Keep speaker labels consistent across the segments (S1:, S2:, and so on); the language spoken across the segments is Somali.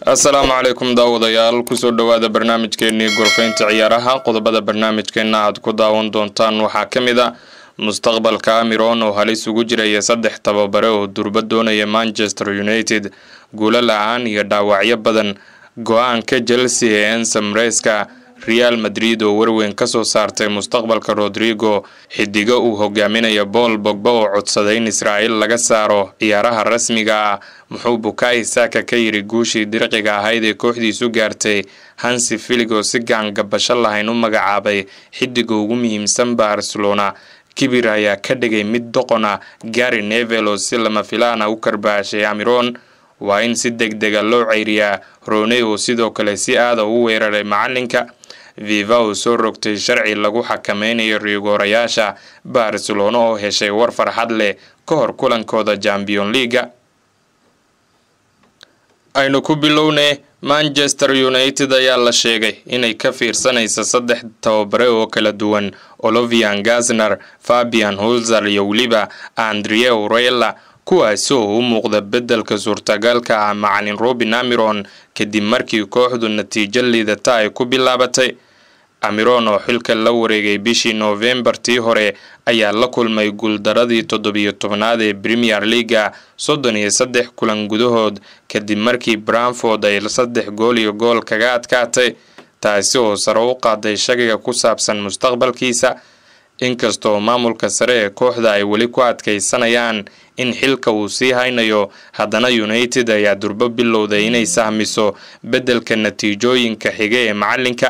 S1: السلام عليكم daawadayaal kusoo dhawaada barnaamijkeennii gorfaynta ciyaaraha qodobada barnaamijkeena aad ku daawan doontaan waxaa kamid ah mustaqbalka Amiron oo halis ugu jiraya 3 tababare oo durba doonaya Manchester United guulo la'aan iyo dhaawacyo badan go'aanka Chelsea ee Enzo Maresca Real Madrid oo warweyn ka soo saartay mustaqbalka Rodrigo xidiga uu hogaaminayo Paul Pogba oo codsaday in Israel laga saaro ciyaaraha rasmiga ah muxuu Bukayo Saka ka yiri guushii dirqiga ahayd ee kooxdiisu gaartay Hansi Flick oo si gacan gabasho lahayn u magacaabay xidiga ugu muhiimsan Barcelona kibir ayaa ka dhigay mid doqona Gary Neville oo si lama filaan ah u karbaashay Amiron waa in si degdeg loo ceyriyaa Rooney oo sidoo kale si aad u weeraray macalinka Viva oo soo rogtay sharci lagu xakameynayo rigoorayaasha Barcelona oo heshay war farxad leh ka hor kulankooda Champions League aynu ku bilownay Manchester United ayaa la sheegay inay ka fiirsanayso 3 tababare oo kala duwan Olivier Gazner, Fabian Holzer iyo waliba Andrea Urella kuwaas oo u muuqda bedelka suurtagalka ah macallin Robin Amiron kadib markii kooxdu natiijo liidata ay ku bilaabatay Amiron oo xilka la wareegay bishii November tii hore ayaa la kulmay guuldaradii 17aad ee Premier League 33 kulan gudahood kadib markii Brentford ay 3 gool kaga adkaatay taasi oo sare u qaaday shakiga ku saabsan mustaqbalkiisa inkastoo maamulka sare ee kooxda ay wali ku adkaysanayaan in xilka uu sii haynayo haddana United ayaa durba bilowday inay sahmiso bedelka natiijooyinka xiga ee macalinka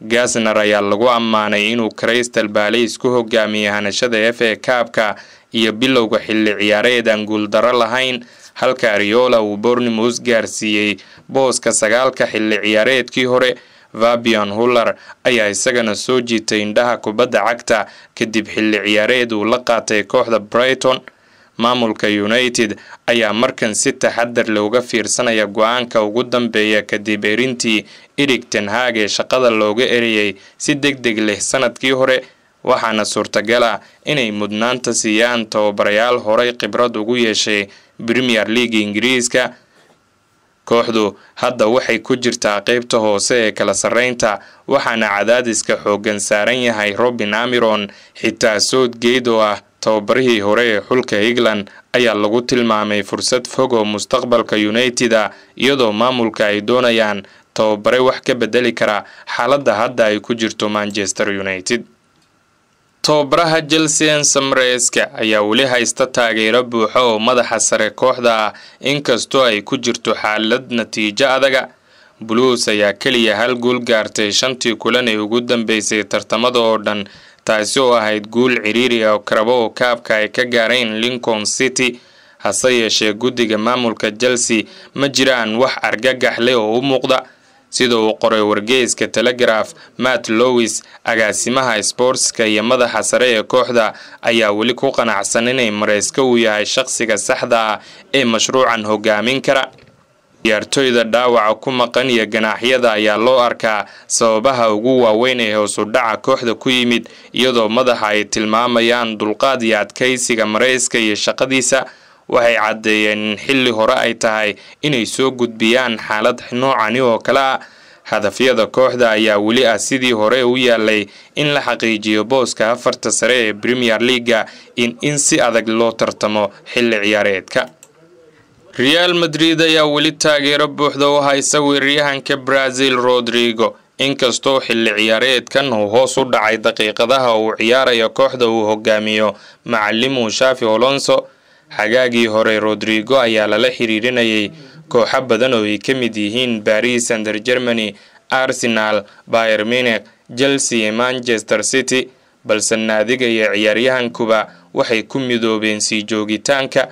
S1: Gazner ayaa lagu ammaanay inuu Crystal Palace ku hogaamiyay hanashada FA Cup-ka iyo bilowga xilli ciyaareed guul daro lahayn halka Ariola uu Bournemouth gaarsiiyay booska 9ka xilli ciyaareedkii hore Fabian Holzer ayaa isagana soo jiitay indhaha kubadda cagta kadib xilli ciyaareed uu la qaatay kooxda Brighton maamulka United ayaa markan si taxadar looga fiirsanaya go'aanka ugu dambeeya kadib erintii Erik ten Hag ee shaqada looga eriyay si degdeg leh sanadkii hore waxaana suurtagal ah inay mudnaanta siiyaan tababarayaal hore khibrad ugu yeeshay Premier League Ingiriiska kooxdu hadda waxay ku jirtaa qaybta hoose ee kala sareynta waxaana cadaadiska xoogan saaran yahay Robin Amiron xitaa Southgate oo ah tababarihii hore ee xulka England ayaa lagu tilmaamay fursad fog oo mustaqbalka United iyadoo maamulka ay doonayaan tababare wax ka bedeli kara xaaladda hadda ay ku jirto Manchester United tababaraha Chelsea Enzo Maresca ayaa wali haysta taageero buuxa oo madaxa sare kooxda inkastoo ay ku jirto xaalad natiijo adaga Blues ayaa kaliya hal gool gaartay 5 kulan ee ugu dambeysay tartamada oo dhan taasi oo ahayd guul ciriiri oo Carabao Cup-ka ay ka gaareen Lincoln City hase yeeshee guddiga maamulka Chelsea ma jiraan wax argagax leh oo u muuqda sida uu qoray wargeyska Telegraph Matt Lewis agaasimaha sportska iyo madaxa sare ee kooxda ayaa wali ku qanacsan inay Maresca uu yahay shakhsiga saxda ah ee mashruucan hogaamin kara ciyaartoyda dhaawaca ku maqan iyo ganaaxyada ayaa loo arkaa sababaha ugu waaweyn ee hoos u dhaca kooxda ku yimid iyadoo madaxa ay tilmaamayaan dulqaad iyo adkaysiga Maresca iyo shaqadiisa waxay cadeeyeen in xilli hore ay tahay inay soo gudbiyaan xaalad noocan oo kala hadafyada kooxda ayaa wali ah sidii hore u yaalay in la xaqiijiyo booska 4 sare ee Premier League in si adag loo tartamo xilli ciyaareedka Real Madrid ayaa wali taageero buuxda u haysa weeraryahanka Brazil Rodrigo inkastoo xilli ciyaareedkan uu hoos u dhacay daqiiqadaha uu ciyaarayo kooxda uu hogaamiyo macallimu Xavi Alonso xagaagii hore Rodrigo ayaa lala xiriirinayay kooxo badan oo ay ka mid yihiin Paris Saint-Germain, Arsenal, Bayern Munich, Chelsea iyo Manchester City balse naadiga iyo ciyaaryahankuba waxay ku midoobeen sii joogitaanka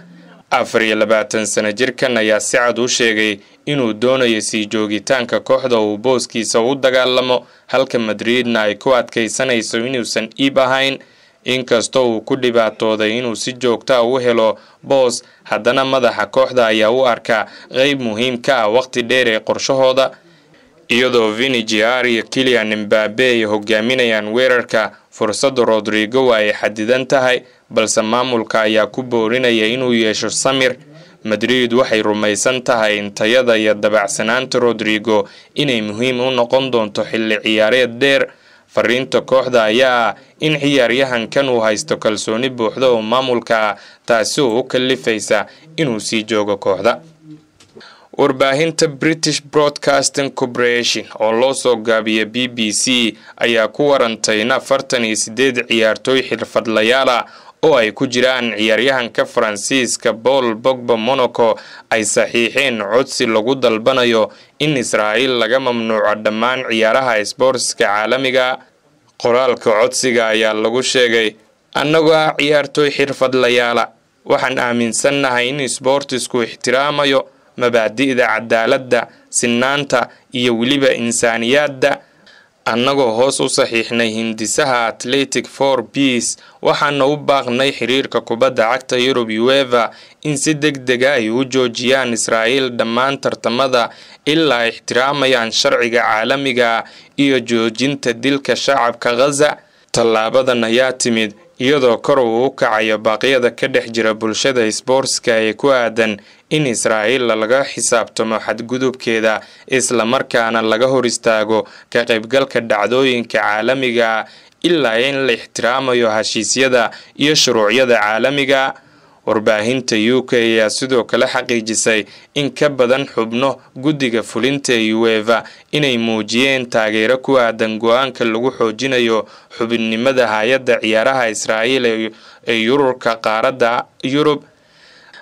S1: 24 sano jirkan ayaa si cad u sheegay inuu doonayo sii joogitaanka kooxda uu booskiisa u dagaalamo halka Madridna ay ku adkaysanayso inuusan iib ahayn inkastoo uu ku dhibaatooday inuu si joogto ah u helo boos haddana madaxa kooxda ayaa u arka qayb muhiim ka ah waqti dheer ee qorshahooda iyadoo Vinicius iyo Kylian Mbappe ay hogaaminayaan weerarka fursada Rodrigo ay xadidan tahay balse maamulka ayaa ku boorinaya inuu yeesho samir Madrid waxay rumaysan tahay in tayada iyo dabacsanaanta Rodrigo inay muhiim u noqon doonto xilli ciyaareed dheer. Fariinta kooxda ayaa in ciyaaryahankan uu haysto kalsooni buuxda oo maamulka taasi oo u kalifaysa inuu sii joogo kooxda. Warbaahinta British Broadcasting Corporation oo loo soo gaabiyay BBC ayaa ku warantay in 48 ciyaartooy xirfadlayaal ah oo ay ku jiraan ciyaaryahanka Faransiiska Paul Pogba Monaco ay saxiixeen codsi lagu dalbanayo in Israa'iil laga mamnuuco dhammaan ciyaaraha sportska caalamiga. Qoraalka codsiga ayaa lagu sheegay annagoo ciyaartooy xirfadlayaal waxaan aaminsanahay in sportsku ixtiraamayo mabaadi'da cadaaladda, sinaanta iyo weliba insaaniyadda. annagoo hoos u saxiixnay hindisaha Athletic for Peace waxaana u baaqnay xiriirka kubadda cagta Yurub UEFA in si degdeg ah ay u joojiyaan Israa'iil dhammaan tartamada ilaa ixtiraamayaan sharciga caalamiga iyo joojinta dilka shacabka Gaza. Tallaabadan ayaa timid iyadoo kor u kacayo baaqyada ka dhex jira bulshada sportska ee ku aadan in Israa'iil laga xisaabtamo xadgudubkeeda isla markaana laga hor istaago ka qaybgalka dhacdooyinka caalamiga ilaa in la ixtiraamayo heshiisyada iyo shuruucyada caalamiga. Warbaahinta UK ayaa sidoo kale xaqiijisay in ka badan xubno guddiga fulinta UEFA inay muujiyeen taageero ku aadan go'aanka lagu xoojinayo xubinnimada hay'adda ciyaaraha Israa'iil ee ururka qaaradda Yurub.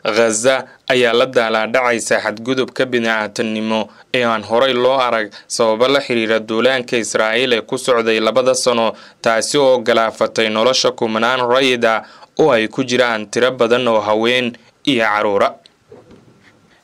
S1: Gaza ayaa la daalaa-dhacaysa xadgudubka bini'aadanimo ee aan horey loo arag sababo la xiriira duulaanka Israa'iil ee ku socday 2 sano taasi oo galaafatay nolosha kumanaan rayid ah oo ay ku jiraan tiro badan oo haween iyo caruura.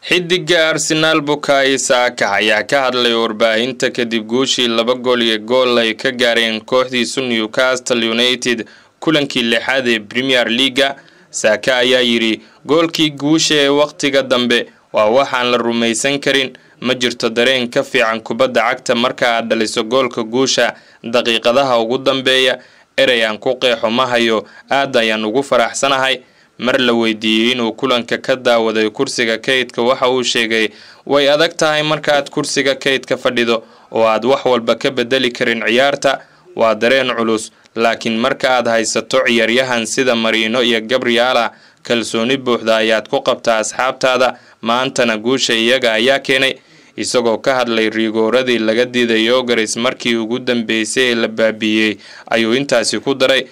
S1: Xidiga Arsenal Bukayo Saka ayaa ka hadlay warbaahinta kadib guushii 2 gool ay ka gaareen kooxdiisa Newcastle United kulankii 6aad ee Premier League. Saka ayaa yiri goolkii guusha ee waqtiga dambe waa waxaan la rumaysan karin, ma jirto dareen ka fiican kubadda cagta marka aad dhaliso goolka guusha daqiiqadaha ugu dambeeya. erayaan ku qeexo ma hayo, aad ayaan ugu faraxsanahay. mar la weydiiyay inuu kulanka ka daawaday kursiga kaydka waxa uu sheegay way adag tahay markaad kursiga kaydka fadhido oo aad wax walba ka bedeli karin ciyaarta, waa dareen culus, laakiin marka aad haysato ciyaaryahan sida Marino iyo Gabriel kalsooni buuxda ayaad ku qabtaa asxaabtaada. maantana guusha iyaga ayaa keenay. isagoo ka hadlay rigooradii laga diiday Yokeres markii ugu dambeysay la baabiyay ayuu intaasi ku daray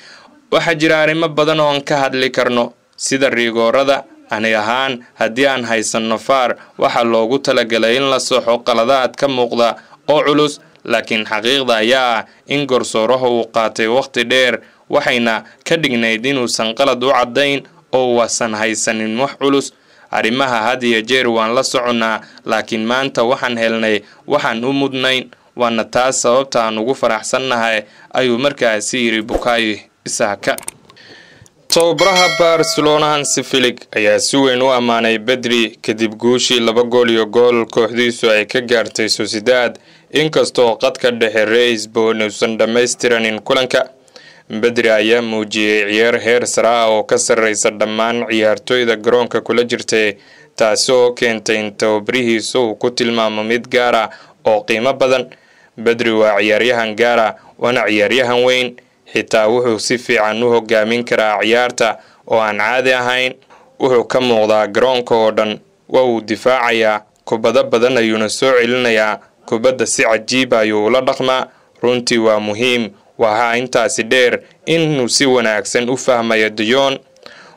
S1: waxa jira arrimo badan oo aan ka hadli karno sida rigoorada. ani ahaan haddii aan haysano VAR waxa loogu talagalay in la soxo qaladaad ka muuqda oo culus, laakiin xaqiiqda ayaa in garsooraha uu qaatay waqti dheer waxayna ka dhignayd inuusan qalad u cadayn oo wasan haysanin wax culus. arrimaha had iyo jeer waan la soconaa, laakiin maanta waxaan helnay waxaan u mudnayn, waana taas sababta aan ugu faraxsannahay ayuu markaasi yiri Bukayo Saka. Tababaraha Barcelona Hansi Flick ayaa si weyn u amaanay Pedri kadib guushii 2 gool kooxdiisu ay ka gaartay Sociedad, inkastoo qadka dhexe Reis uusan dhammaystiranin kulanka. Pedri ayaa muujiyay ciyaar heer sare ah oo ka sarreysa dhammaan ciyaartooyda garoonka kula jirtay, taasi oo keentay in tababarihiisu uu ku tilmaamo mid gaar ah oo qiimo badan. Pedri waa ciyaaryahan gaar ah, waana ciyaaryahan weyn, xitaa wuxuu si fiican u hogaamin karaa ciyaarta oo aan caadi ahayn. wuxuu ka muuqdaa garoonka oo dhan, waa uu difaacayaa, kubadda badan ayuuna soo celinayaa, kubadda si cajiib ayuu ula dhaqmaa. runtii waa muhiim. waxaa intaasi dheer inuu si wanaagsan u fahmayo De Jong.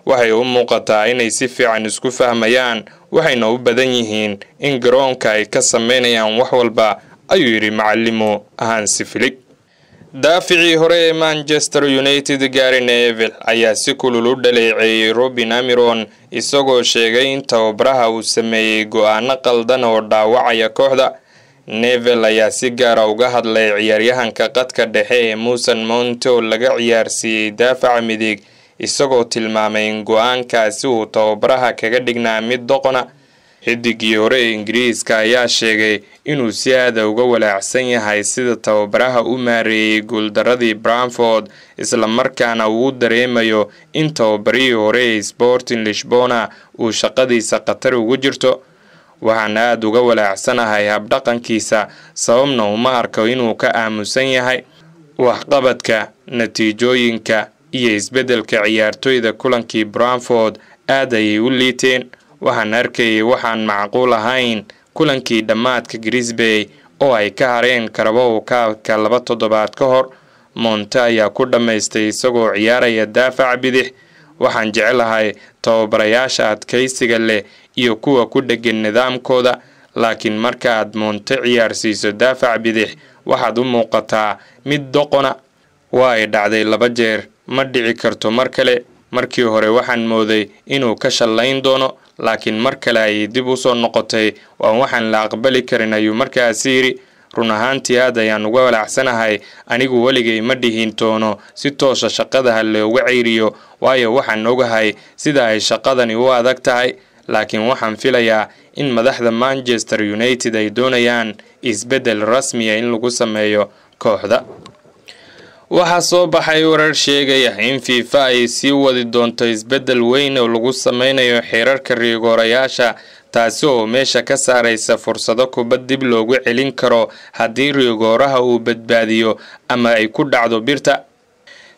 S1: waxay u muuqataa inay si fiican isku fahmayaan, waxayna u badan yihiin in garoonka ay ka sameynayaan wax walba, ayuu yiri macallimo Hansi Flick. daaficii hore ee Manchester United Gary Neville ayaa si kulul u dhaleeceeyay Ruben Amorim isagoo sheegay in tababaraha uu sameeyay go'aano qaldan oo dhaawacaya kooxda. Neville ayaa si gaar ah uga hadlay ciyaaryahanka qadka dhexe ee Mason Mount oo laga ciyaarsiiyay daafaca midig, isagoo tilmaamay in go'aankaasi uu tababaraha kaga dhignaa mid doqona. xidigii hore ee Ingiriiska ayaa sheegay inuu si aad uga walaacsan yahay sida tababaraha u maareeyay guuldaradii Brentford isla markaana uu dareemayo in tababarihii hore ee Sporting Lisbona uu shaqadiisa khatar ugu jirto. waxaan aad uga walaacsanahay habdhaqankiisa sababna uma arko inuu ka aamusan yahay waxqabadka natiijooyinka iyo isbedelka ciyaartoyda kulankii Brentford aad ayay u liiteen. waxaan arkayay waxaan macquul ahayn kulankii dhamaadka Grimsby oo ay ka hareen Carabao Cup-ka 2 toddobaad ka hor. Monte ayaa ku dhameystay isagoo ciyaaraya daafac bidix. waxaan jecelahay tababarayaasha adkaysiga leh iyo kuwa ku dhagan nidaamkooda, laakiin marka aad Monte ciyaarsiiso daafac bidix waxaad u muuqataa mid doqona. waa ay dhacday 2 jeer, ma dhici karto mar kale. markii hore waxaan mooday inuu ka shalayn doono, laakiin mar kale ay dib u soo noqotay waxaan la aqbali karin ayuu markaas yiri. run ahaantii aad ayaan uga walaacsanahay. anigu waligay ma dhihin doono si toosa shaqada looga ceyriyo, waayo waxaan ogahay sida ay shaqadani u adag tahay, laakiin waxaan filayaa in madaxda Manchester United ay doonayaan isbedel rasmi ah in lagu sameeyo kooxda. waxaa soo baxay warar sheegaya in FIFA ay sii wadi doonto isbedel weyn oo lagu sameynayo xeerarka rigoorayaasha, taasi oo meesha ka saaraysa fursado kubad dib loogu celin karo haddii rigooraha uu badbaadiyo ama ay ku dhacdo birta.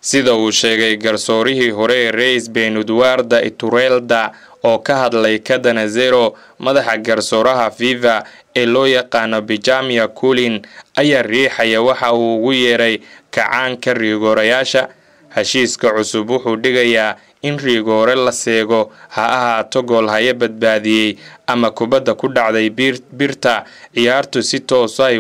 S1: sida uu sheegay garsoorihii hore ee Reis Ben Eduardo Iturralde oo ka hadlay Cadena Zero, madaxa garsooraha FIFA ee loo yaqaano Benjamin Cullen ayaa riixaya waxa uu ugu yeeray kacaanka rigoorayaasha. heshiiska cusub wuxuu dhigayaa in rigoore la seego ha ahaato gool haya badbaadiyay ama kubadda ku dhacday birta, ciyaartu si toos ah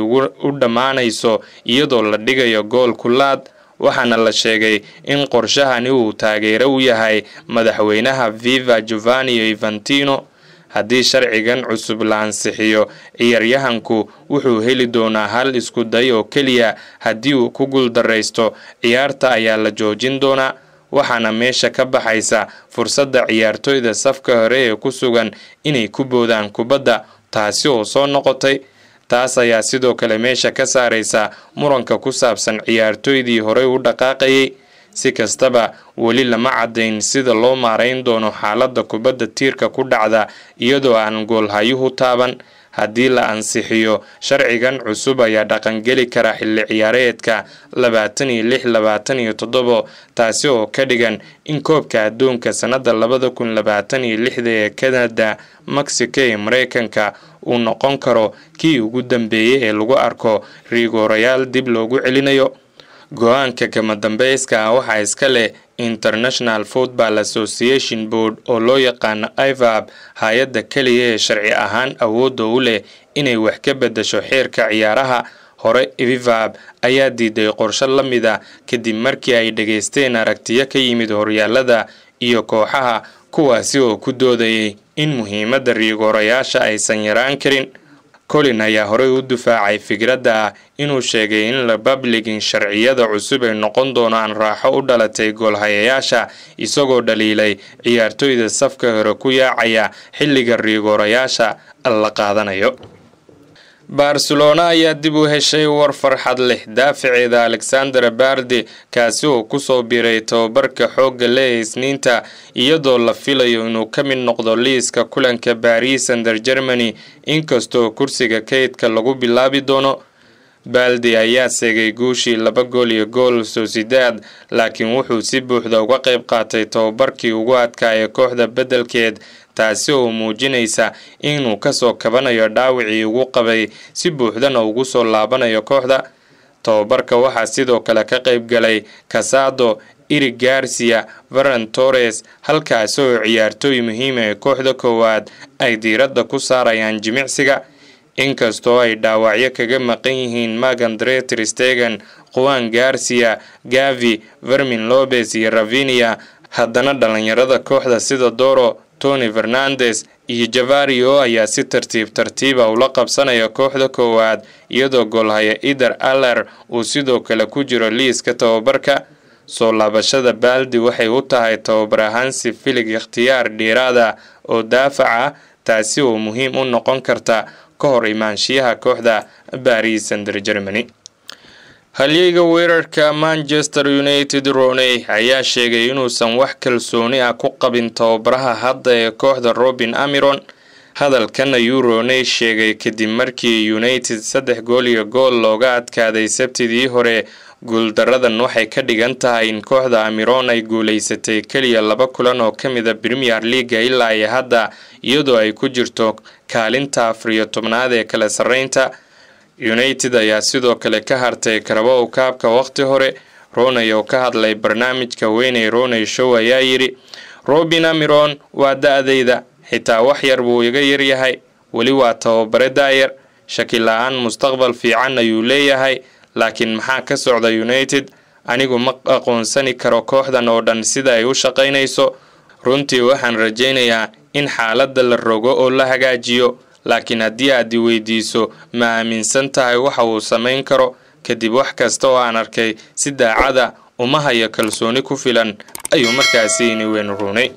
S1: u dhamaanayso iyadoo la dhigayo gool kulaad. waxaana la sheegay in qorshahani uu taageero u yahay madaxweynaha FIFA Giovanni Infantino. haddii sharcigan cusub la ansixiyo, ciyaaryahanku wuxuu heli doonaa hal isku day oo keliya. haddii uu ku guuldareysto, ciyaarta ayaa la joojin doonaa. waxaana meesha ka baxaysa fursadda ciyaartoyda safka hore ee ku sugan inay ku boodaan kubadda, taasi oo soo noqotay. taas ayaa sidoo kale meesha ka saaraysa muranka ku saabsan ciyaartoydii hore u dhaqaaqayay. si kastaba weli lama cadayn sida loo maareyn doono xaaladda kubadda tiirka ku dhacda iyadoo aan goolhayuhu taaban. haddii la ansixiyo, sharcigan cusub ayaa dhaqangeli kara xilli ciyaareedka 26-27, taasi oo ka dhigan in koobka adduunka sanada 2026 ee Canada, Mexico iyo Mareykanka uu noqon karo kii ugu dambeeyay ee lagu arko rigoorayaal dib loogu celinayo. go-aanka kama dambeyska waxaa iska leh International Football Association Board oo loo yaqaano IFAB, hay'adda kaliya ee sharci ahaan awoodda u leh inay wax ka bedesho xeerka ciyaaraha. hore IFAB ayaa diiday qorshe la mid ah kadib markii ay dhageysteen aragtiyo ka yimid horyaalada iyo kooxaha kuwaasi oo ku doodayay in muhiimadda rigoorayaasha aysan yaraan karin. Cullen ayaa hore u difaacay fikradda inuu sheegay in Republican sharciyada cusub ay noqon doonaan raaxo u dhalatay goolhayayaasha, isagoo dhaliilay ciyaartoyda safka hore ku yaacaya xilliga rigoorayaasha la qaadanayo. Barcelona ayaa dib u heshay war farxad leh daafaceeda Alexander Balde, kaasi oo ku soo biiray tababarka xoogga leh Isniinta, iyadoo la filayo inuu ka mid noqdo liiska kulanka Paris Saint-Germain inkastoo kursiga kaydka lagu bilaabi doono. Balde ayaa seegay guushii 2-gool Sociedad, laakiin wuxuu si buuxda uga qayb qaatay tababarkii ugu adkaa ee kooxda bedelkeed, taasi oo muujinaysa inuu ka soo kabanayo dhaawacii ugu qabay si buuxdana ugu soo laabanayo kooxda. tababarka waxaa sidoo kale ka qayb galay Casado, Eric Garcia, Ferran Torres, halkaas oo ciyaartooy muhiim ah ee kooxda koowaad ay diiradda ku saarayaan jimicsiga. inkastoo ay dhaawacyo kaga maqan yihiin Marc-Andre ter Stegen, Juan Garcia, Gavi, Fermin Lopez iyo Rafinha, haddana dhalinyarada kooxda sida Doro, Tony Fernandes iyo Javario ayaa si tartiib ula qabsanaya kooxda koowaad, iyadoo goolhaya Eder Aller uu sidoo kale ku jiro liiska tababarka. soo laabashada Balde waxay u tahay tababar ahaan si filig ikhtiyaar dheeraada oo daafaca, taasi oo muhiim u noqon karta ka hor imaanshiyaha kooxda Paris Saint-Germain. halyeyga weerarka Manchester United Rooney ayaa sheegay inuusan wax kalsooni ah ku qabin tababaraha hadda ee kooxda Robin Almiron. hadalkan ayuu Rooney sheegay kadib markii United 3 gool iyo gool looga adkaaday Sabtidii hore. guuldaradan waxay ka dhigan tahay in kooxda Almiron ay guuleysatay kaliya 2 kulan oo kamid ah Premier League ilaa ay hadda, iyadoo ay ku jirto kaalinta 14aad ee kala sareynta. United ayaa sidoo kale ka hartay Carabao Cup-ka waqti hore. Rooney oo ka hadlay barnaamijka weyn ee Rooney Show ayaa yiri, Robin Almiron waa da'dayda, xitaa wax yar buu iga yar yahay, wali waa tababare daayar, shaki la'aan mustaqbal fiican ayuu leeyahay, laakiin maxaa ka socda United? anigu ma aqoonsani karo kooxdan oo dhan sida ay u shaqaynayso. runtii waxaan rajaynayaa in xaaladda la rogo oo la hagaajiyo, laakiin haddii aad weydiiso ma aaminsan tahay waxa uu samayn karo kadib wax kasta oo aan arkay, si daacada uma hayo kalsooni ku filan, ayuu markaasi Wayne Rooney